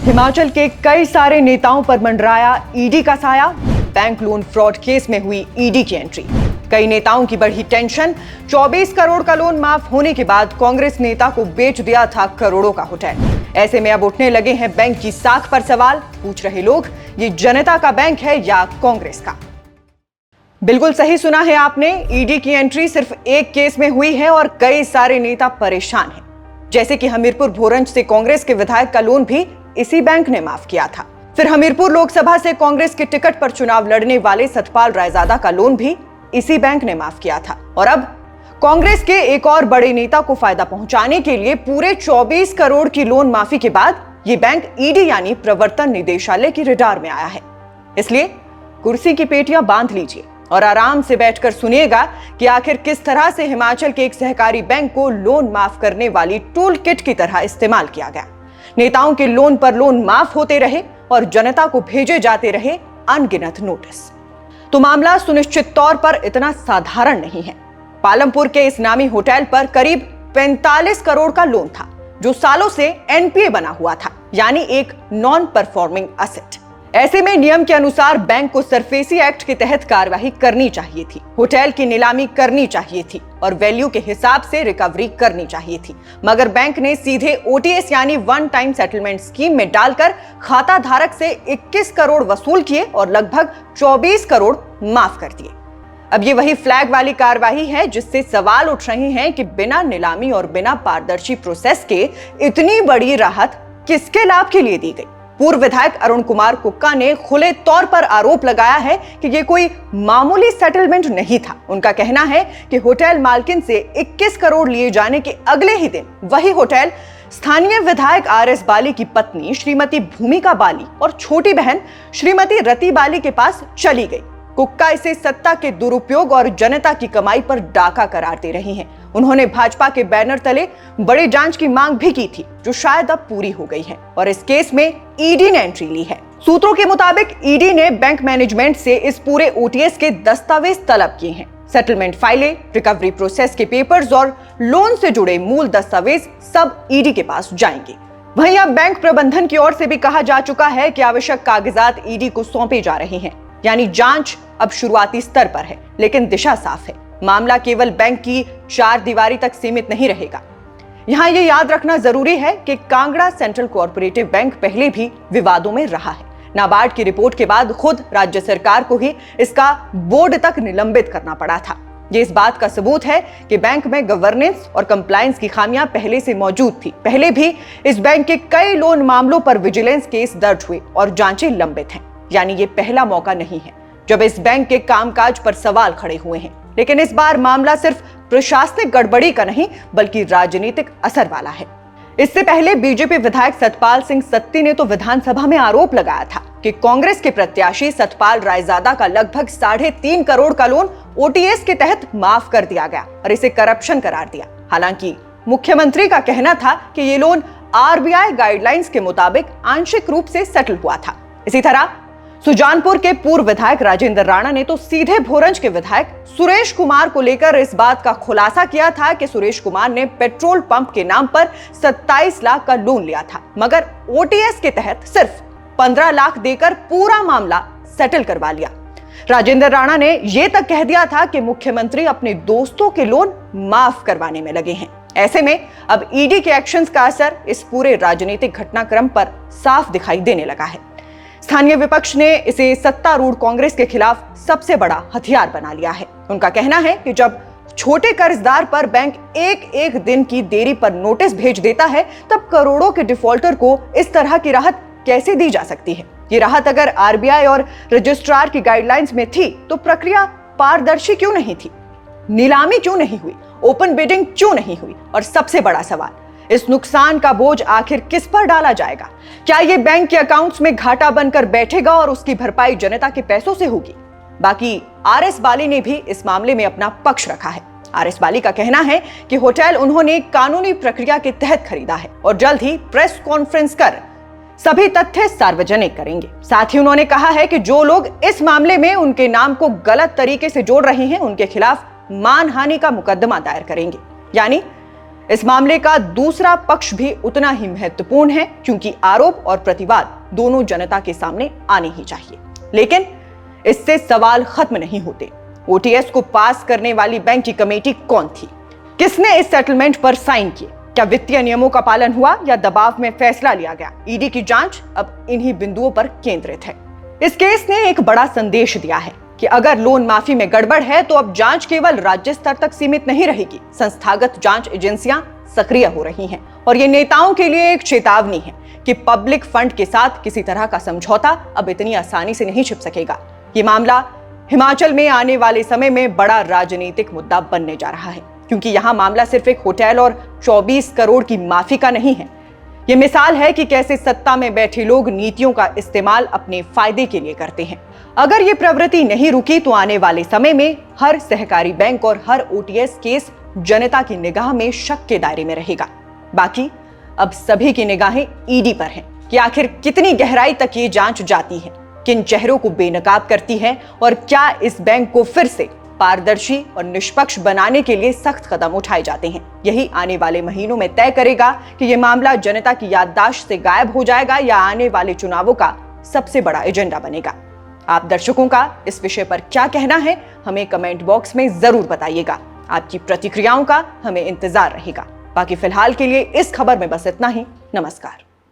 हिमाचल के कई सारे नेताओं पर मंडराया ईडी का साया। बैंक लोन फ्रॉड केस में हुई ईडी की एंट्री। कई नेताओं की बढ़ी टेंशन। 24 करोड़ का लोन माफ होने के बाद कांग्रेस नेता को बेच दिया था करोड़ों का होटल। ऐसे में अब उठने लगे हैं बैंक की साख पर सवाल। पूछ रहे लोग, ये जनता का बैंक है या कांग्रेस का? बिल्कुल सही सुना है आपने। ईडी की एंट्री सिर्फ एक केस में हुई है और कई सारे नेता परेशान हैं। जैसे कि हमीरपुर भोरंज से कांग्रेस के विधायक का लोन भी इसी बैंक ने माफ किया था। फिर हमीरपुर लोकसभा से कांग्रेस के टिकट पर चुनाव लड़ने वाले सतपाल रायजादा का लोन भी इसी बैंक ने माफ किया था। और अब कांग्रेस के एक और बड़े नेता को फायदा पहुंचाने के लिए पूरे 24 करोड़ की लोन माफी के बाद ये बैंक ईडी यानी प्रवर्तन निदेशालय की रडार में आया है। इसलिए कुर्सी की पेटियां बांध लीजिए और आराम से बैठकर सुनिएगा कि आखिर किस तरह से हिमाचल के एक सहकारी बैंक को लोन माफ करने वाली टूल किट की तरह इस्तेमाल किया गया। नेताओं के लोन पर लोन माफ होते रहे और जनता को भेजे जाते रहे अनगिनत नोटिस। तो मामला सुनिश्चित तौर पर इतना साधारण नहीं है। पालमपुर के इस नामी होटल पर करीब 45 करोड़ का लोन था, जो सालों से एनपीए बना हुआ था, यानी एक नॉन परफॉर्मिंग एसेट। ऐसे में नियम के अनुसार बैंक को सरफेसी एक्ट के तहत कार्रवाई करनी चाहिए थी, होटल की नीलामी करनी चाहिए थी और वैल्यू के हिसाब से रिकवरी करनी चाहिए थी। मगर बैंक ने सीधे ओटीएस यानी वन टाइम सेटलमेंट स्कीम में डालकर खाता धारक से 21 करोड़ वसूल किए और लगभग 24 करोड़ माफ कर दिए। अब ये वही फ्लैग वाली कार्रवाई है जिससे सवाल उठ रहे हैं कि बिना नीलामी और बिना पारदर्शी प्रोसेस के इतनी बड़ी राहत किसके लाभ के लिए दी गई। पूर्व विधायक अरुण कुमार कुक्का ने खुले तौर पर आरोप लगाया है कि ये कोई मामूली सेटलमेंट नहीं था। उनका कहना है कि होटल मालकिन से 21 करोड़ लिए जाने के अगले ही दिन वही होटल स्थानीय विधायक आरएस बाली की पत्नी श्रीमती भूमिका बाली और छोटी बहन श्रीमती रति बाली के पास चली गई। कुक्का इसे सत्ता के दुरुपयोग और जनता की कमाई पर डाका करार दे रही हैं। उन्होंने भाजपा के बैनर तले बड़ी जांच की मांग भी की थी, जो शायद अब पूरी हो गई है और इस केस में ईडी ने एंट्री ली है। सूत्रों के मुताबिक ईडी ने बैंक मैनेजमेंट से इस पूरे ओटीएस के दस्तावेज तलब किए हैं। सेटलमेंट फाइलें, रिकवरी प्रोसेस के पेपर्स और लोन से जुड़े मूल दस्तावेज सब ईडी के पास जाएंगे। वहीं अब बैंक प्रबंधन की ओर से भी कहा जा चुका है कि आवश्यक कागजात ईडी को सौंपे जा रहे हैं, यानी जांच अब शुरुआती स्तर पर है, लेकिन दिशा साफ है। मामला केवल बैंक की चार दीवारी तक सीमित नहीं रहेगा। यहां यह याद रखना जरूरी है कि कांगड़ा सेंट्रल कोऑपरेटिव बैंक पहले भी विवादों में रहा है। नाबार्ड की रिपोर्ट के बाद खुद राज्य सरकार को ही इसका बोर्ड तक निलंबित करना पड़ा था। ये इस बात का सबूत है कि बैंक में गवर्नेंस और कंप्लायंस की खामियां पहले से मौजूद थी। पहले भी इस बैंक के कई लोन मामलों पर विजिलेंस केस दर्ज हुए और जांचें लंबित हैं, यानी ये पहला मौका नहीं है जब इस बैंक के कामकाज पर सवाल खड़े हुए हैं। लेकिन इस बार मामला सिर्फ प्रशासनिक गड़बड़ी का नहीं बल्कि राजनीतिक असर वाला है। इससे पहले बीजेपी विधायक सतपाल सिंह सत्ती ने तो विधानसभा में आरोप लगाया था कि कांग्रेस के प्रत्याशी सतपाल रायजादा का लगभग 3.5 करोड़ का लोन ओटीएस के तहत माफ कर दिया गया और इसे करप्शन करार दिया। हालांकि मुख्यमंत्री का कहना था कि ये लोन आरबीआई गाइडलाइंस के मुताबिक आंशिक रूप से सेटल हुआ था। इसी तरह सुजानपुर के पूर्व विधायक राजेंद्र राणा ने तो सीधे भोरंज के विधायक सुरेश कुमार को लेकर इस बात का खुलासा किया था कि सुरेश कुमार ने पेट्रोल पंप के नाम पर 27 लाख का लोन लिया था, मगर ओटीएस के तहत सिर्फ 15 लाख देकर पूरा मामला सेटल करवा लिया। राजेंद्र राणा ने यह तक कह दिया था कि मुख्यमंत्री अपने दोस्तों के लोन माफ करवाने में लगे हैं। ऐसे में अब ईडी के एक्शंस का असर इस पूरे राजनीतिक घटनाक्रम पर साफ दिखाई देने लगा है। स्थानीय विपक्ष ने इसे सत्तारूढ़ कांग्रेस के खिलाफ सबसे बड़ा हथियार बना लिया है। उनका कहना है कि जब छोटे कर्जदार पर बैंक एक दिन की देरी पर नोटिस भेज देता है, तब करोड़ों के डिफॉल्टर को इस तरह की राहत कैसे दी जा सकती है। ये राहत अगर आरबीआई और रजिस्ट्रार की गाइडलाइंस में थी तो प्रक्रिया पारदर्शी क्यों नहीं थी? नीलामी क्यों नहीं हुई? ओपन बिडिंग क्यों नहीं हुई? और सबसे बड़ा सवाल, इस नुकसान का बोझ आखिर किस पर डाला जाएगा? क्या ये बैंक के अकाउंट्स में घाटा बनकर बैठेगा और उसकी भरपाई जनता के पैसों से होगी? बाकी आरएस बाली ने भी इस मामले में अपना पक्ष रखा है। आरएस बाली का कहना है कि होटल उन्होंने कानूनी प्रक्रिया के तहत खरीदा है और जल्द ही प्रेस कॉन्फ्रेंस कर सभी तथ्य सार्वजनिक करेंगे। साथ ही उन्होंने कहा है कि जो लोग इस मामले में उनके नाम को गलत तरीके से जोड़ रहे हैं, उनके खिलाफ मानहानि का मुकदमा दायर करेंगे। यानी इस मामले का दूसरा पक्ष भी उतना ही महत्वपूर्ण है, क्योंकि आरोप और प्रतिवाद दोनों जनता के सामने आने ही चाहिए। लेकिन इससे सवाल खत्म नहीं होते। ओटीएस को पास करने वाली बैंक की कमेटी कौन थी? किसने इस सेटलमेंट पर साइन किए? क्या वित्तीय नियमों का पालन हुआ या दबाव में फैसला लिया गया? ईडी की जांच अब इन्हीं बिंदुओं पर केंद्रित है। इस केस ने एक बड़ा संदेश दिया है कि अगर लोन माफी में गड़बड़ है तो अब जांच केवल राज्य स्तर तक सीमित नहीं रहेगी। संस्थागत जांच एजेंसियां सक्रिय हो रही हैं और ये नेताओं के लिए एक चेतावनी है कि पब्लिक फंड के साथ किसी तरह का समझौता अब इतनी आसानी से नहीं छिप सकेगा। ये मामला हिमाचल में आने वाले समय में बड़ा राजनीतिक मुद्दा बनने जा रहा है, क्योंकि यहां मामला सिर्फ एक होटल और 24 करोड़ की माफी का नहीं है। ये मिसाल है कि कैसे सत्ता में बैठे लोग नीतियों का इस्तेमाल अपने फायदे के लिए करते हैं। अगर ये प्रवृत्ति नहीं रुकी तो आने वाले समय में हर सहकारी बैंक और हर ओटीएस केस जनता की निगाह में शक के दायरे में रहेगा। बाकी अब सभी की निगाहें ईडी पर हैं कि आखिर कितनी गहराई तक ये जांच जाती है, किन चेहरों को बेनकाब करती है और क्या इस बैंक को फिर से पारदर्शी और निष्पक्ष बनाने के लिए सख्त कदम उठाए जाते हैं। यही आने वाले महीनों में तय करेगा कि यह मामला जनता की याददाश्त से गायब हो जाएगा या आने वाले चुनावों का सबसे बड़ा एजेंडा बनेगा। आप दर्शकों का इस विषय पर क्या कहना है, हमें कमेंट बॉक्स में जरूर बताइएगा। आपकी प्रतिक्रियाओं का हमें इंतजार रहेगा। बाकी फिलहाल के लिए इस खबर में बस इतना ही। नमस्कार।